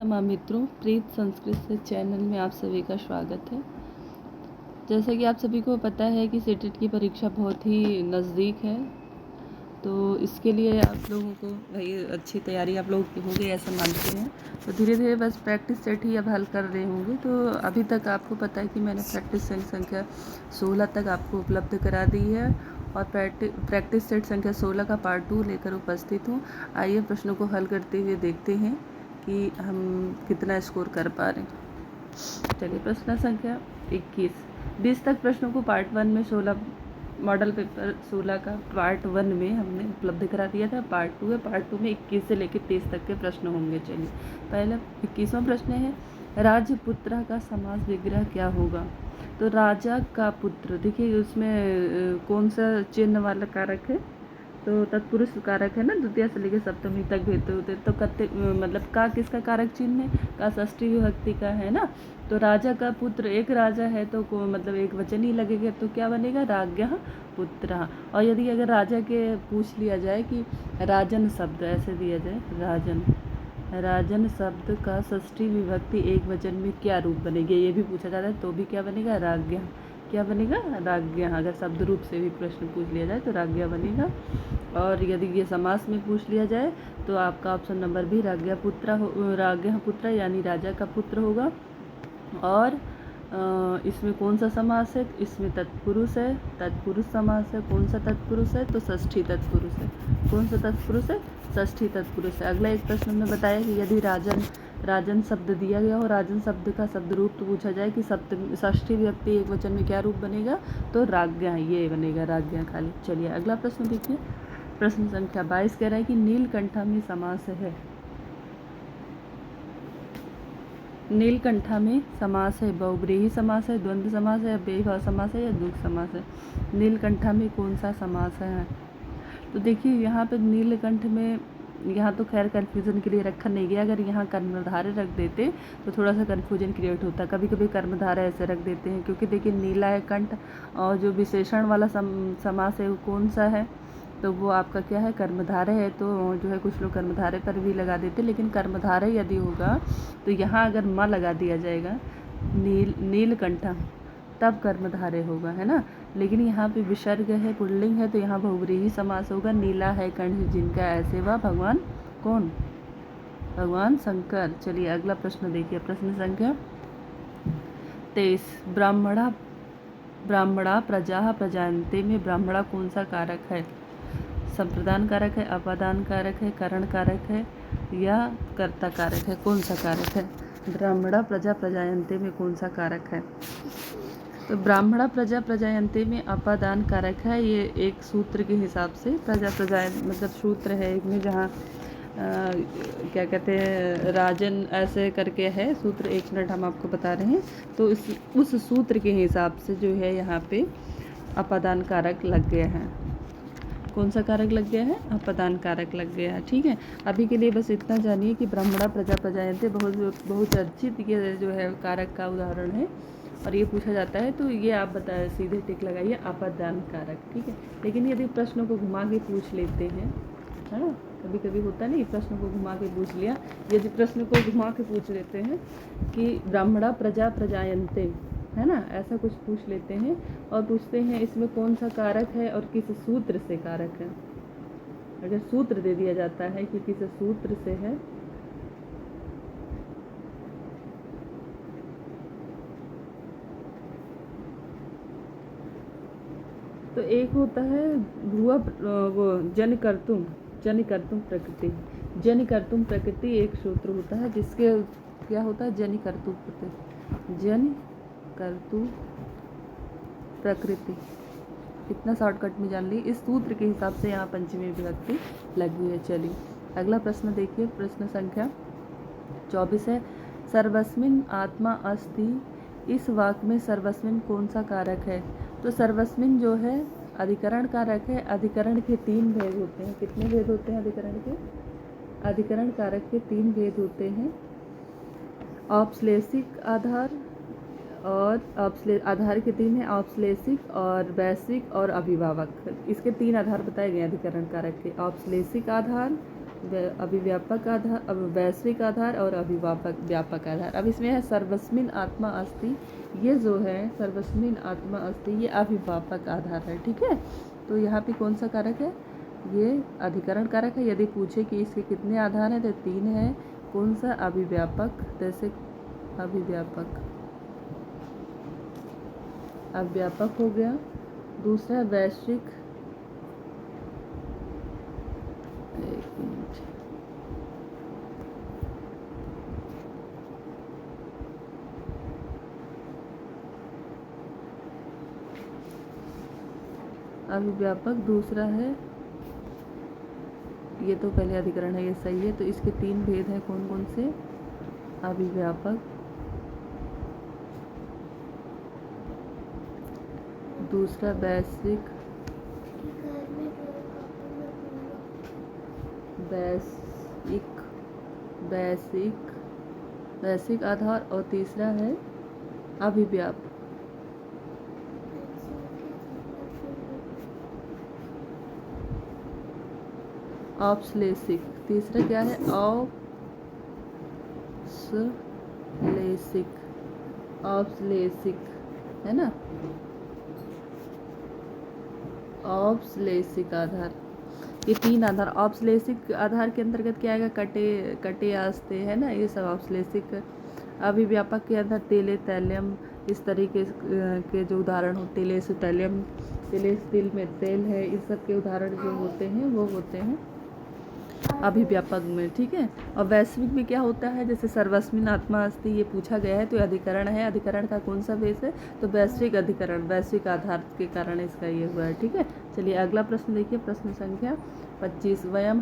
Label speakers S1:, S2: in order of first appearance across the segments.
S1: नमस्कार मित्रों, प्रीत संस्कृत से चैनल में आप सभी का स्वागत है। जैसा कि आप सभी को पता है कि सीटेट की परीक्षा बहुत ही नज़दीक है, तो इसके लिए आप लोगों को भाई अच्छी तैयारी आप लोगों की हो गई ऐसा मानते हैं। तो धीरे धीरे बस प्रैक्टिस सेट ही अब हल कर रहे होंगे। तो अभी तक आपको पता है कि मैंने प्रैक्टिस सेट संख्या 16 तक आपको उपलब्ध करा दी है और प्रैक्टिस सेट संख्या 16 का पार्ट 2 लेकर उपस्थित हूँ। आइए प्रश्नों को हल करते हुए देखते हैं कि हम कितना स्कोर कर पा रहे हैं। चलिए प्रश्न संख्या 21। 20 तक प्रश्नों को पार्ट 1 में 16 मॉडल पेपर 16 का पार्ट 1 में हमने उपलब्ध करा दिया था। पार्ट 2 है, पार्ट 2 में 21 से लेकर 30 तक के प्रश्न होंगे। चलिए पहला 21वां प्रश्न है, राजपुत्र का समास विग्रह क्या होगा। तो राजा का पुत्र, देखिए उसमें कौन सा चिन्ह वाला कारक है, तो तत्पुरुष कारक है ना, द्वितीय से लेकर सप्तमी तक भेदते होते, तो कत्ते मतलब का किसका कारक चिन्ह है, का षष्ठी विभक्ति का है ना। तो राजा का पुत्र, एक राजा है तो को मतलब एक वचन ही लगेगा, तो क्या बनेगा, राज्ञः पुत्रः। और यदि अगर राजा के पूछ लिया जाए कि राजन शब्द ऐसे दिया जाए, राजन शब्द का षष्ठी विभक्ति एक वचन में क्या रूप बनेगी, ये भी पूछा जाता है, तो भी क्या बनेगा, राज्ञः। क्या बनेगा, राज्ञः। अगर शब्द रूप से भी प्रश्न पूछ लिया जाए तो राज्ञः बनेगा। और यदि ये समास में पूछ लिया जाए तो आपका ऑप्शन नंबर भी राज्ञः पुत्र यानी राजा का पुत्र होगा। और इसमें कौन सा समास है, इसमें तत्पुरुष है, तत्पुरुष समास है। कौन सा तत्पुरुष है, तो षष्ठी तत्पुरुष है। कौन सा तत्पुरुष है, षष्ठी तत्पुरुष है। अगला एक प्रश्न में बताया कि यदि राजन शब्द दिया गया हो, राजन शब्द का शब्द रूप तो पूछा जाए कि षष्ठी व्यक्ति एक वचन में क्या रूप बनेगा, तो राज्ञः, ये बनेगा राज्ञः खाली। चलिए अगला प्रश्न देखिए, प्रश्न संख्या 22 कह रहा है कि नीलकंठा में समास है। नीलकंठा में समास है, बहुब्रीहि समास है, द्वंद्व समास है, अव्ययीभाव समास है या द्विगु समास है। नीलकंठा में कौन सा समास है, तो देखिए यहाँ पे नीलकंठ में, यहाँ तो खैर कन्फ्यूज़न के लिए रखा नहीं गया। अगर यहाँ कर्मधारय रख देते तो थोड़ा सा कन्फ्यूजन क्रिएट होता। कभी कभी कर्मधारय ऐसे रख देते हैं, क्योंकि देखिए नीला है कंठ, और जो विशेषण वाला समास है वो कौन सा है, तो वो आपका क्या है, कर्मधारय है। तो जो है कुछ लोग कर्मधारय पर भी लगा देते, लेकिन कर्मधारय यदि होगा तो यहाँ अगर म लगा दिया जाएगा, नीलकंठा, तब कर्मधारय होगा, है ना। लेकिन यहाँ पे विसर्ग है, पुल्लिंग है, तो यहाँ बहुव्रीहि समास होगा। नीला है कंठ जिनका, ऐसे वह भगवान कौन, भगवान शंकर। चलिए अगला प्रश्न देखिए, प्रश्न संख्या 23। ब्राह्मणा प्रजा प्रजायन्ते में ब्राह्मणा कौन सा कारक है, संप्रदान कारक है, अपादान कारक है, करण कारक है या कर्ता कारक है, कौन सा कारक है। ब्राह्मणा प्रजा प्रजायन्ते में कौन सा कारक है, तो ब्राह्मणा प्रजा प्रजायन्ते में अपादान कारक है। ये एक सूत्र के हिसाब से प्रजायन मतलब सूत्र है एक में, जहाँ क्या कहते हैं, राजन ऐसे करके है सूत्र, 1 मिनट हम आपको बता रहे हैं। तो उस सूत्र के हिसाब से जो है यहाँ पे अपादान कारक लग गया है। कौन सा कारक लग गया है, अपादान कारक लग गया है। ठीक है, अभी के लिए बस इतना जानिए कि ब्राह्मणा प्रजा प्रजायन्ते बहुत चर्चित ये जो है कारक का उदाहरण है, और ये पूछा जाता है तो ये आप बताए, सीधे टिक लगाइए अपादान कारक। ठीक है, लेकिन यदि प्रश्नों को घुमा के पूछ लेते हैं, है ना, कभी कभी होता नहीं, प्रश्न को घुमा के पूछ लिया, यदि प्रश्न को घुमा के पूछ लेते हैं कि ब्राह्मणा प्रजा प्रजायन्ते, है ना, ऐसा कुछ पूछ लेते हैं और पूछते हैं इसमें कौन सा कारक है और किस सूत्र से कारक है। अगर सूत्र दे दिया जाता है कि किस सूत्र से है, तो एक होता है भुआ, वो जन कर्तुम प्रकृति, जन कर्तुम प्रकृति एक सूत्र होता है, जिसके क्या होता है, जन कर्तु प्रकृति। इतना शॉर्टकट में जान ली, इस सूत्र के हिसाब से यहाँ पंचमी विभक्ति लगी है। चलिए अगला प्रश्न देखिए, प्रश्न संख्या 24 है, सर्वस्मिन आत्मा अस्ति, इस वाक्य में सर्वस्मिन कौन सा कारक है। तो सर्वस्मिन जो है अधिकरण कारक है। अधिकरण के 3 भेद होते हैं। कितने भेद होते हैं अधिकरण के, अधिकरण कारक के 3 भेद होते हैं, औपश्लेषिक आधार, और आधार के 3 हैं, औपश्लेषिक और वैश्विक और अभिभावक। इसके 3 आधार बताए गए अधिकरण कारक के, औपश्लेषिक आधार, अभिव्यापक आधार, अब वैश्विक आधार और अभिव्यापक व्यापक आधार। अब इसमें है सर्वस्मिन आत्मा अस्ति, ये जो है सर्वस्मिन आत्मा अस्ति ये अभिव्यापक आधार है, ठीक है। तो यहाँ पे कौन सा कारक है, ये अधिकरण कारक है। यदि पूछे कि इसके कितने आधार हैं तो 3 है। कौन सा, अभिव्यापक, जैसे अभिव्यापक, अव्यापक हो गया। दूसरा वैश्विक, एक मिनट, अभिव्यापक दूसरा है, ये तो पहले अधिकरण है, ये सही है। तो इसके 3 भेद हैं, कौन कौन से, अभिव्यापक, दूसरा वैश्विक, वैश्विक वैश्विक वैश्विक आधार, और तीसरा है अभिव्यापक, औपश्लेषिक। तीसरा क्या है, औपश्लेषिक, औपश्लेषिक है ना, औपश्लेषिक आधार। ये 3 आधार, औपश्लेषिक आधार के अंतर्गत क्या आएगा, कटे आस्ते है ना, ये सब औपश्लेषिक। अभिव्यापक के अंदर तेले, तैलियम, इस तरीके के जो उदाहरण हो, तेले से तैलियम, तेले से तिल में तेल है, इस सब के उदाहरण जो होते हैं वो होते हैं अभिव्यापक में, ठीक है। और वैश्विक में क्या होता है, जैसे सर्वस्मिन आत्मा अस्ति ये पूछा गया है, तो अधिकरण है, अधिकरण का कौन सा बेस है, तो वैश्विक अधिकरण, वैश्विक आधार के कारण इसका ये हुआ है, ठीक है। चलिए अगला प्रश्न देखिए, प्रश्न संख्या 25, वयम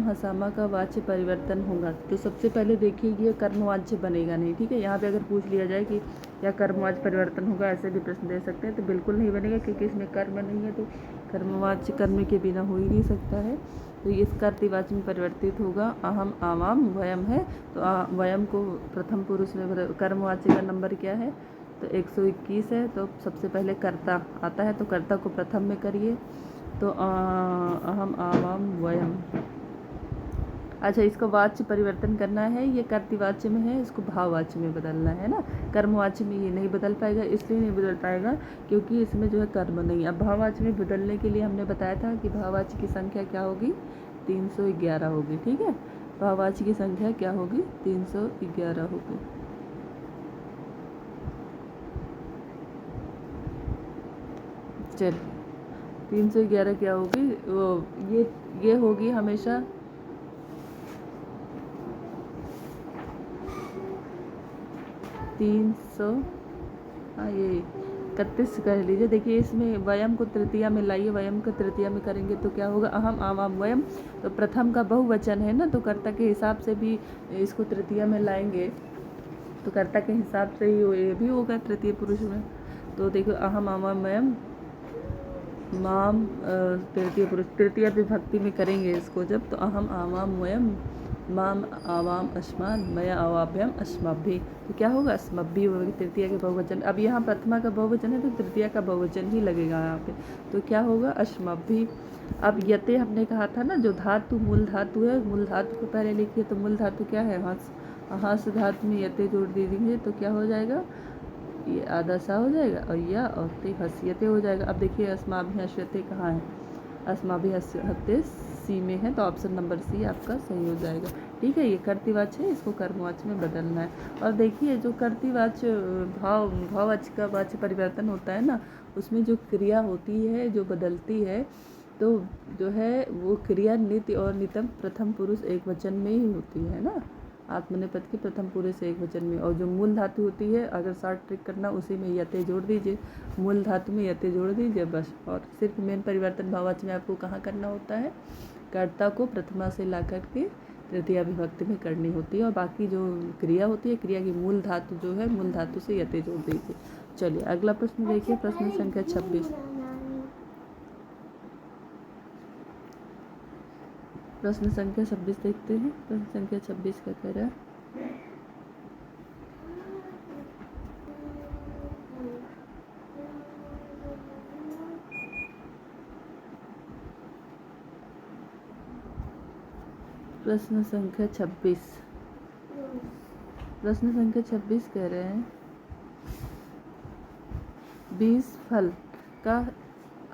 S1: हसामा का वाच्य परिवर्तन होगा। तो सबसे पहले देखिए ये कर्मवाच्य बनेगा नहीं, ठीक है। यहाँ पे अगर पूछ लिया जाए कि क्या कर्मवाच्य परिवर्तन होगा, ऐसे भी प्रश्न दे सकते हैं, तो बिल्कुल नहीं बनेगा, क्योंकि इसमें कर्म नहीं है, तो कर्मवाच्य कर्म के बिना हो ही नहीं सकता है। तो ये कर्तृवाच्य में परिवर्तित होगा, अहम, आवाम, वयम है, तो वयम को प्रथम पुरुष में, कर्मवाच्य का नंबर क्या है, तो 121 है। तो सबसे पहले कर्ता आता है, तो कर्ता को प्रथम में करिए, तो अहम, आवाम, वयम। अच्छा, इसको वाच्य परिवर्तन करना है, ये कर्तृवाच्य में है, इसको भाववाच्य में बदलना है ना। कर्मवाच्य में ये नहीं बदल पाएगा, इसलिए नहीं बदल पाएगा क्योंकि इसमें जो है कर्म नहीं। अब भाववाच्य में बदलने के लिए हमने बताया था कि भाववाच्य की संख्या क्या होगी, 311 होगी, ठीक है। भाववाच्य की संख्या क्या होगी, 311 होगी। चलिए 311 क्या होगी, वो ये होगी हमेशा 300, हाँ ये 31 कह लीजिए। देखिए इसमें वयम को तृतीया में लाइए, वयम को तृतीया में करेंगे तो क्या होगा, अहम, आवाम, वयम। तो प्रथम का बहुवचन है ना, तो कर्ता के हिसाब से भी इसको तृतीया में लाएंगे, तो कर्ता के हिसाब से ही ये भी होगा तृतीय पुरुष में। तो देखो अहम, आवाम, वयम, माम, तृतीय पुरुष, तृतीय विभक्ति में करेंगे इसको जब, तो अहम, आवाम, वयम, माम, आवाम, अस्मान, मया, अवाभ्यम, अस्मभ्य। तो क्या होगा, अस्मभ्य होगा, तृतीया के बहुवचन। अब यहाँ प्रथमा का बहुवचन है, तो तृतीया का बहुवचन ही लगेगा यहाँ पे, तो क्या होगा, अस्मभ्य। अब यते हमने कहा था ना, जो धातु मूल धातु है, मूल धातु को पहले लिखिए, तो मूल धातु क्या है, हास धातु में यते जोड़ दीजिए, तो क्या हो जाएगा, ये आधा सा हो जाएगा, और या और ते हसीयते हो जाएगा। अब देखिए अस्माभि हस्यते कहाँ है, अस्माभि हस्यते सी में है, तो ऑप्शन नंबर सी आपका सही हो जाएगा, ठीक है। ये कर्तृवाच्य है, इसको कर्मवाच्य में बदलना है। और देखिए जो कर्तृवाच्य भाववाच्य का वाच्य परिवर्तन होता है ना, उसमें जो क्रिया होती है जो बदलती है, तो जो है वो क्रिया नित्य और नितम प्रथम पुरुष एक वचन में ही होती है ना, आत्मनेपद के प्रथम पुरुष एक वचन में। और जो मूल धातु होती है, अगर शॉर्ट ट्रिक करना, उसी में यते जोड़ दीजिए, मूल धातु में यते जोड़ दीजिए बस। और सिर्फ मेन परिवर्तन भाववाच्य में आपको कहाँ करना होता है, कर्ता को प्रथमा से ला करके तृतीया विभक्ति में करनी होती है, और बाकी जो क्रिया होती है, क्रिया की मूल धातु जो है, मूल धातु से यते जोड़ दीजिए। चलिए अगला प्रश्न देखिए, प्रश्न संख्या 26, प्रश्न संख्या 26 देखते हैं। प्रश्न संख्या 26 का कह रहा है, प्रश्न संख्या 26। प्रश्न संख्या 26 कह रहे हैं 20 फल का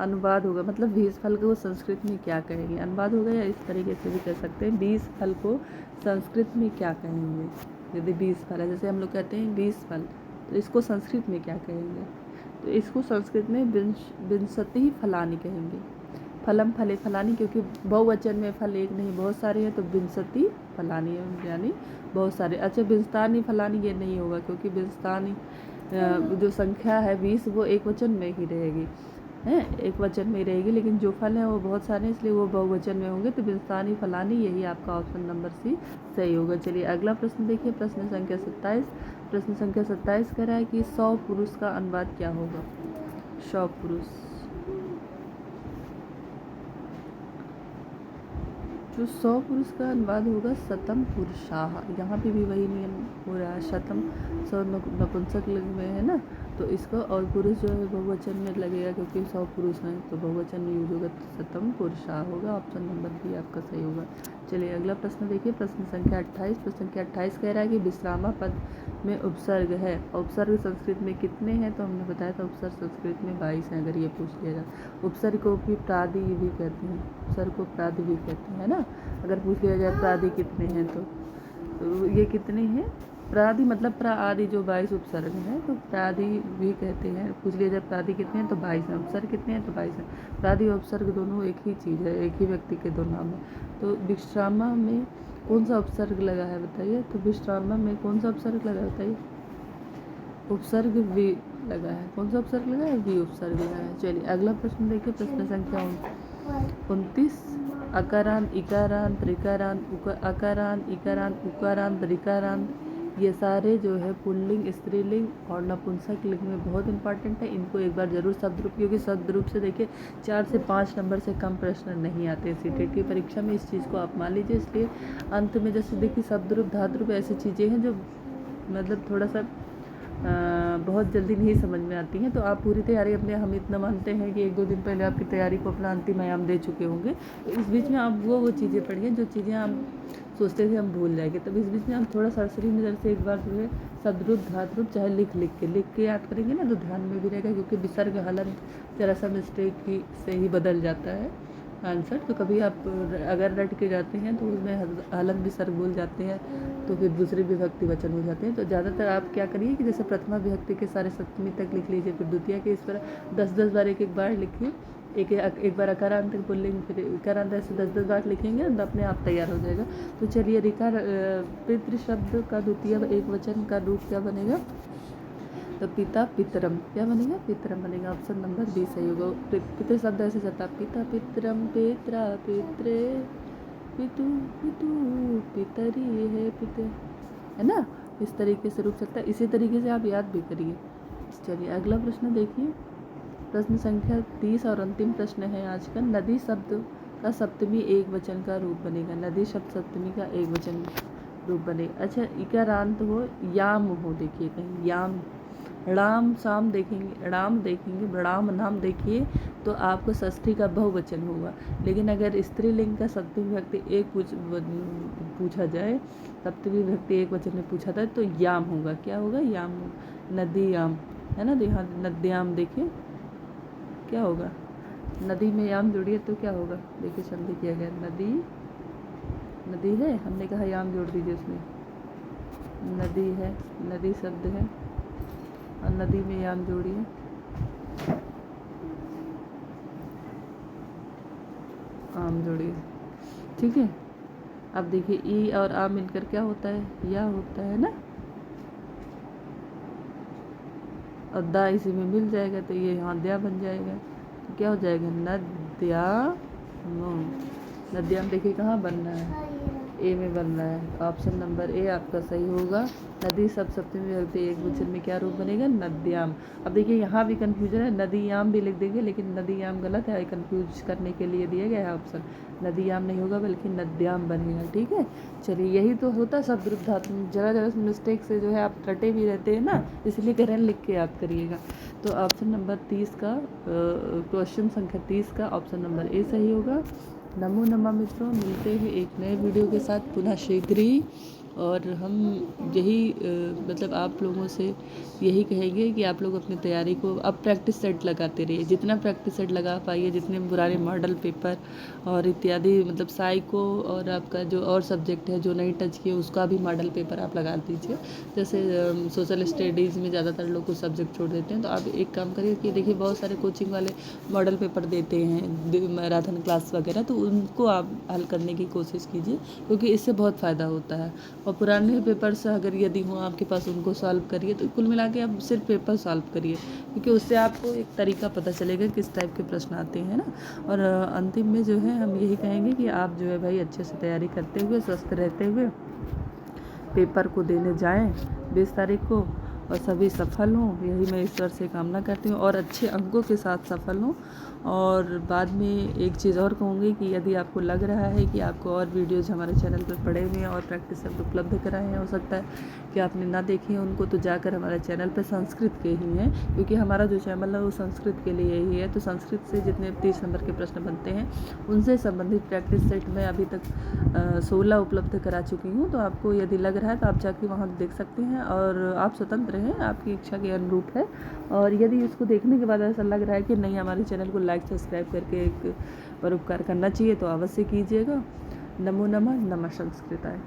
S1: अनुवाद होगा, मतलब 20 फल को संस्कृत में क्या कहेंगे। अनुवाद होगा या इस तरीके से भी कह सकते हैं 20 फल को संस्कृत में क्या कहेंगे। यदि 20 फल है, जैसे हम लोग कहते हैं 20 फल, तो इसको संस्कृत में क्या कहेंगे। तो इसको संस्कृत में विंशति फलानि कहेंगे। फलम फले फलानी, क्योंकि बहुवचन में फल एक नहीं बहुत सारे हैं, तो विंशति फलानी यानी बहुत सारे। अच्छा, विंशतानि फलानी ये नहीं होगा, क्योंकि विंशतानि जो संख्या है 20 वो एक वचन में ही रहेगी, है एक वचन में ही रहेगी, लेकिन जो फल है वो बहुत सारे हैं, इसलिए वो बहुवचन में होंगे। तो विंशतानि फलानी, यही आपका ऑप्शन नंबर सी सही होगा। चलिए अगला प्रश्न देखिए, प्रश्न संख्या 27। प्रश्न संख्या 27 कह रहा है कि 100 पुरुष का अनुवाद क्या होगा। 100 पुरुष, जो 100 पुरुष का अनुवाद होगा शतम पुरुषाः। यहाँ पे भी वही नियम हो रहा है, शतम 100 नपुंसक लिंग में है ना, तो इसको और पुरुष जो है बहुवचन में लगेगा, क्योंकि 100 पुरुष हैं तो बहुवचन में यूज होगा, तो शतम पुरुषाः होगा। ऑप्शन नंबर बी आपका सही होगा। चलिए अगला प्रश्न देखिए, प्रश्न संख्या 28। प्रश्न संख्या 28 कह रहा है कि विश्रामा पद में उपसर्ग है, उपसर्ग संस्कृत में कितने हैं। तो हमने बताया था उपसर्ग संस्कृत में 22 हैं, अगर ये पूछ लिया जाए। उपसर्ग को भी प्रादि भी कहते हैं, उपसर्ग को प्रादि भी कहते हैं ना, अगर पूछ लिया जाए प्रादि कितने हैं तो ये कितने हैं। प्रादि मतलब प्रादि जो 22 उपसर्ग हैं, तो प्रादि भी कहते हैं। पूछ लिया जाए प्रादि कितने हैं तो 22 हैं, उपसर्ग कितने हैं तो 22 हैं। प्रादि और उपसर्ग दोनों एक ही चीज़ है, एक ही व्यक्ति के दो नाम है। तो विश्रामा में कौन सा उपसर्ग लगा है बताइए। तो विश्रामा में कौन सा उपसर्ग लगा है बताइए। उपसर्ग वी लगा है। कौन सा उपसर्ग लगा है, वी उपसर्ग लगा है। चलिए अगला प्रश्न देखिए, प्रश्न संख्या 29। अकारांत, इकारांत, ऋकारांत, अकारांत, इकारांत, उकारांत, ऋकारांत, ये सारे जो है पुल्लिंग, स्त्रीलिंग और नपुंसक लिंग में बहुत इंपॉर्टेंट है। इनको एक बार जरूर शब्द रूप, क्योंकि शब्द रूप से देखिए 4 से 5 नंबर से कम प्रश्न नहीं आते सीटेट की परीक्षा में, इस चीज़ को आप मान लीजिए। इसलिए अंत में जैसे देखिए शब्द रूप, धातु रूप, ऐसी चीज़ें हैं जो मतलब थोड़ा सा बहुत जल्दी नहीं समझ में आती हैं। तो आप पूरी तैयारी अपने, हम इतना मानते हैं कि 1-2 दिन पहले आपकी तैयारी को अपना अंतिम आयाम दे चुके होंगे। तो इस बीच में आप वो चीज़ें पढ़िए जो चीज़ें हम सोचते थे हम भूल जाएंगे। तब इस बीच में हम थोड़ा सरसरी नज़र से एक बार जो है शब्द रूप, धातु रूप चाहे लिख के याद करेंगे ना, तो ध्यान में भी रहेगा, क्योंकि विसर्ग हलन जरा सा मिस्टेक ही से ही बदल जाता है आंसर। तो कभी आप अगर रट के जाते हैं तो उसमें हलन विसर्ग बोल जाते हैं, तो फिर दूसरी विभक्ति वचन हो जाते हैं। तो ज़्यादातर आप क्या करिए कि जैसे प्रथमा विभक्ति के सारे सप्तमी तक लिख लीजिए, फिर द्वितीय के इस पर 10-10 बार एक बार लिखिए। एक बार अकारांत पुल्लिंग, फिर इकारांत, ऐसे 10-10 बार लिखेंगे तो अपने आप तैयार हो जाएगा। तो चलिए ऋकार पितृ शब्द का द्वितीय एक वचन का रूप क्या बनेगा। तो पिता पितरम, क्या बनेगा, पितरम बनेगा। ऑप्शन नंबर बी सही होगा। पितृ शब्द ऐसे चलता है, पिता पितरम, पित्रा पित्रे, पितु पितु पितरी है पिते, है ना, इस तरीके से रूप चलता है। इसी तरीके से आप याद भी करिए। चलिए अगला प्रश्न देखिए, प्रश्न संख्या 30 और अंतिम प्रश्न है आज का। नदी शब्द का सप्तमी एक वचन का रूप बनेगा। नदी शब्द सप्तमी का एक वचन रूप बनेगा। अच्छा, इकारांत हो, याम हो, देखिए कहीं याम, राम शाम देखेंगे, राम देखेंगे, राम नाम देखिए तो आपको षष्ठी का बहुवचन होगा। लेकिन अगर स्त्रीलिंग का सप्तमी विभक्ति एक पूछा जाए, सप्तमी विभक्ति एक वचन में पूछा जाए तो याम होगा। क्या होगा, याम, नदी याम, है ना। यहाँ नद्याम देखिए क्या होगा, नदी में याम जोड़िए तो क्या होगा, देखिए संधि किया गया, नदी, नदी है, हमने कहा याम जोड़ दीजिए उसमें, नदी है, नदी शब्द है और नदी में याम जोड़िए, आम जोड़िए, ठीक है। अब देखिए ई और आ मिलकर क्या होता है, या होता है ना, और दा इसी में मिल जाएगा तो ये यहाँ दया बन जाएगा। तो क्या हो जाएगा, नद्याम। नद्याम देखिए कहाँ बन रहा है, ए में बन रहा है। ऑप्शन नंबर ए आपका सही होगा। नदी सब सप्तमी विभक्ति एक वचन में क्या रूप बनेगा, नद्याम। अब देखिए यहाँ भी कन्फ्यूजन है, नदीयाम भी लिख देंगे, लेकिन नदीयाम गलत है, कन्फ्यूज करने के लिए दिया गया है ऑप्शन। नदीयाम नहीं होगा बल्कि नद्याम बनेगा, ठीक है। चलिए यही तो होता है शब्द रूप धातु, जरा मिस्टेक से जो है आप रटे भी रहते हैं ना, इसलिए कह रहे हैं लिख के याद करिएगा। तो ऑप्शन नंबर 30 का, क्वेश्चन संख्या 30 का ऑप्शन नंबर ए सही होगा। नमो नमः मित्रों, मिलते हैं एक नए वीडियो के साथ पुनः शीघ्र ही। और हम यही मतलब आप लोगों से यही कहेंगे कि आप लोग अपनी तैयारी को अब प्रैक्टिस सेट लगाते रहिए। जितना प्रैक्टिस सेट लगा पाइए, जितने पुराने मॉडल पेपर और इत्यादि मतलब साइको और आपका जो और सब्जेक्ट है जो नहीं टच किए उसका भी मॉडल पेपर आप लगा दीजिए। जैसे सोशल स्टडीज़ में ज़्यादातर लोग कुछ सब्जेक्ट छोड़ देते हैं, तो आप एक काम करिए कि देखिए बहुत सारे कोचिंग वाले मॉडल पेपर देते हैं मैराथन क्लास वगैरह, तो उनको आप हल करने की कोशिश कीजिए क्योंकि इससे बहुत फ़ायदा होता है। और पुराने पेपर्स अगर यदि हों आपके पास उनको सॉल्व करिए। तो कुल मिला के आप सिर्फ पेपर सॉल्व करिए क्योंकि उससे आपको एक तरीका पता चलेगा किस टाइप के प्रश्न आते हैं ना। और अंतिम में जो है हम यही कहेंगे कि आप जो है भाई अच्छे से तैयारी करते हुए स्वस्थ रहते हुए पेपर को देने जाएं 20 तारीख को और सभी सफल हों, यही मैं ईश्वर से कामना करती हूँ और अच्छे अंकों के साथ सफल हों। और बाद में एक चीज़ और कहूँगी कि यदि आपको लग रहा है कि आपको और वीडियोज़ हमारे चैनल पर पड़े हुए हैं और प्रैक्टिस सेट उपलब्ध कराए हैं, हो सकता है कि आपने ना देखे हैं उनको, तो जाकर हमारे चैनल पर संस्कृत के ही हैं क्योंकि हमारा जो चैनल है वो संस्कृत के लिए ही है। तो संस्कृत से जितने 30 नंबर के प्रश्न बनते हैं उनसे संबंधित प्रैक्टिस सेट मैं अभी तक 16 उपलब्ध करा चुकी हूँ। तो आपको यदि लग रहा है तो आप जाके वहाँ देख सकते हैं और आप स्वतंत्र हैं, आपकी इच्छा के अनुरूप है। और यदि इसको देखने के बाद ऐसा लग रहा है कि नहीं हमारे चैनल को लाइक सब्सक्राइब करके एक परोपकार करना चाहिए तो अवश्य कीजिएगा। नमो नमः, नमः संस्कृताय।